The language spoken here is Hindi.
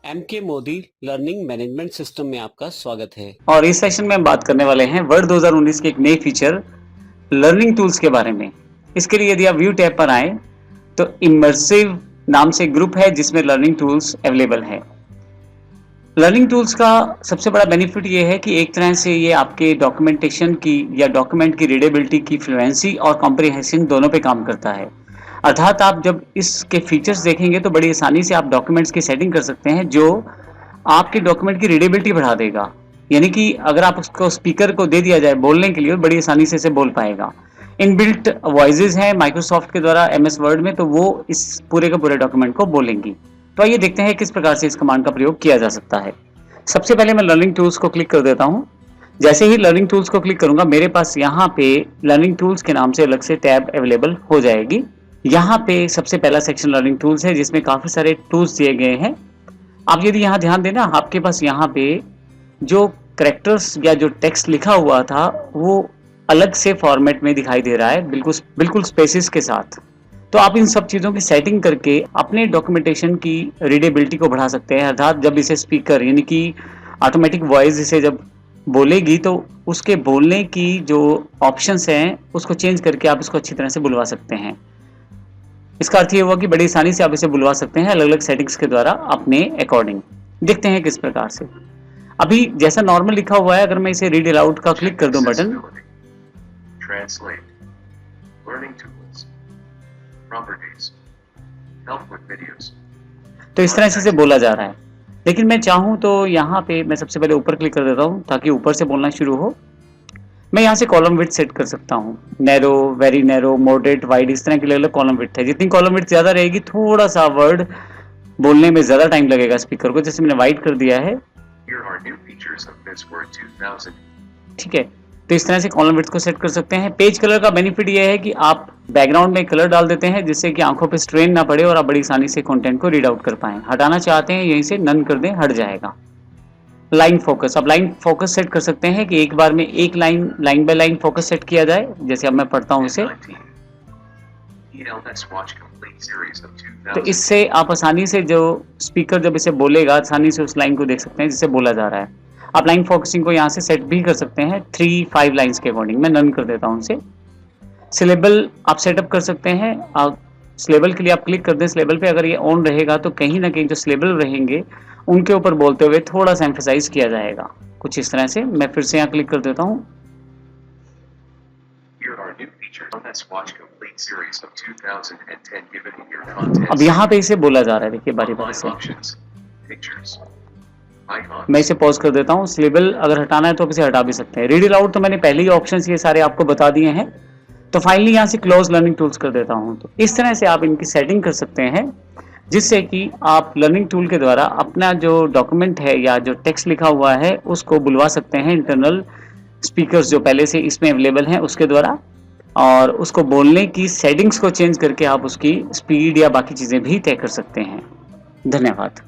MK Modi learning management system में आपका स्वागत है। और इस सेशन में हम बात करने वाले हैं वर्ड 2019 के एक नए फीचर लर्निंग टूल्स के बारे में। इसके लिए यदि आप व्यू टैब पर आए तो इमर्सिव नाम से ग्रुप है जिसमें लर्निंग टूल्स अवेलेबल है। लर्निंग टूल्स का सबसे बड़ा बेनिफिट ये है कि एक तरह से ये आपके डॉक्यूमेंटेशन की या डॉक्यूमेंट की रीडेबिलिटी की फ्लुएंसी और कॉम्प्रिहेंशन दोनों पे काम करता है। अर्थात आप जब इसके फीचर्स देखेंगे तो बड़ी आसानी से आप डॉक्यूमेंट्स की सेटिंग कर सकते हैं जो आपके डॉक्यूमेंट की रीडेबिलिटी बढ़ा देगा। यानी कि अगर आप उसको स्पीकर को दे दिया जाए बोलने के लिए बड़ी आसानी से इसे बोल पाएगा। इनबिल्ट वॉइसेस हैं माइक्रोसॉफ्ट के द्वारा एमएस वर्ड में, तो वो इस पूरे के पूरे डॉक्यूमेंट को बोलेंगी। तो आइए देखते हैं किस प्रकार से इस कमांड का प्रयोग किया जा सकता है। सबसे पहले मैं लर्निंग टूल्स को क्लिक कर देता हूं। जैसे ही लर्निंग टूल्स को क्लिक करूंगा मेरे पास यहाँ पे लर्निंग टूल्स के नाम से अलग से टैब अवेलेबल हो जाएगी। यहाँ पे सबसे पहला सेक्शन लर्निंग टूल्स है जिसमें काफी सारे टूल्स दिए गए हैं। आप यदि यहाँ ध्यान देना आपके पास यहाँ पे जो कैरेक्टर्स या जो टेक्स्ट लिखा हुआ था वो अलग से फॉर्मेट में दिखाई दे रहा है, बिल्कुल स्पेसिस के साथ। तो आप इन सब चीज़ों की सेटिंग करके अपने डॉक्यूमेंटेशन की रीडेबिलिटी को बढ़ा सकते हैं। अर्थात जब इसे स्पीकर यानी कि ऑटोमेटिक वॉइस इसे जब बोलेगी तो उसके बोलने की जो ऑप्शंस हैं उसको चेंज करके आप इसको अच्छी तरह से बुलवा सकते हैं। इसका अर्थ ये हुआ कि बड़ी आसानी से आप इसे बुलवा सकते हैं अलग अलग सेटिंग्स के द्वारा अपने अकॉर्डिंग। देखते हैं किस प्रकार से। अभी जैसा नॉर्मल लिखा हुआ है, अगर मैं इसे रीड अलाउड का क्लिक कर दूं बटन, तो इस तरह से इसे बोला जा रहा है। लेकिन मैं चाहूं तो यहाँ पे मैं सबसे पहले ऊपर क्लिक कर देता हूं ताकि ऊपर से बोलना शुरू हो। मैं यहाँ से कॉलम विड्थ सेट कर सकता हूँ, narrow, very narrow, moderate, wide, इस तरह की अलग अलग कॉलम विड्थ है। जितनी कॉलम विड्थ ज्यादा रहेगी थोड़ा सा वर्ड बोलने में ज्यादा टाइम लगेगा स्पीकर को। जैसे मैंने वाइड कर दिया है, ठीक है। तो इस तरह से कॉलम विड्थ को सेट कर सकते हैं। पेज कलर का बेनिफिट ये है कि आप बैकग्राउंड में कलर डाल देते हैं जिससे कि आंखों पे स्ट्रेन ना पड़े और आप बड़ी आसानी से कंटेंट को रीड आउट कर पाएं। हटाना चाहते हैं यहीं से नन कर दें, हट जाएगा। लाइन फोकस, अब लाइन फोकस सेट कर सकते हैं कि एक बार में एक line by line focus set किया जाए। जैसे अब मैं पढ़ता हूं इसे, तो इससे आप आसानी से जो स्पीकर जब इसे बोलेगा आसानी से उस लाइन को देख सकते हैं जिसे बोला जा रहा है। आप लाइन फोकसिंग को यहाँ से सेट भी कर सकते हैं 3-5 लाइंस के अकॉर्डिंग। मैं नन कर देता हूँ इसे। सिलेबल आप सेटअप कर सकते हैं। आप सिलेबल के लिए आप क्लिक कर दें सिलेबल पे, अगर ये ऑन रहेगा तो कहीं ना कहीं जो सिलेबल रहेंगे उनके ऊपर बोलते हुए थोड़ा सा एम्फसाइज किया जाएगा, कुछ इस तरह से। मैं फिर से यहाँ क्लिक कर देता हूँ। अब यहाँ पे इसे बोला जा रहा है, देखिए बारी बारी से। मैं इसे पॉज कर देता हूँ। सिलेबल अगर हटाना है तो आप इसे हटा भी सकते हैं। रीड अलाउड तो मैंने पहले ही ऑप्शंस ये सारे आपको बता दिए हैं। तो फाइनली यहाँ से क्लोज लर्निंग टूल्स कर देता हूँ। तो इस तरह से आप इनकी सेटिंग कर सकते हैं जिससे कि आप लर्निंग टूल के द्वारा अपना जो डॉक्यूमेंट है या जो टेक्स्ट लिखा हुआ है उसको बुलवा सकते हैं इंटरनल स्पीकर्स जो पहले से इसमें अवेलेबल हैं उसके द्वारा, और उसको बोलने की सेटिंग्स को चेंज करके आप उसकी स्पीड या बाकी चीज़ें भी तय कर सकते हैं। धन्यवाद।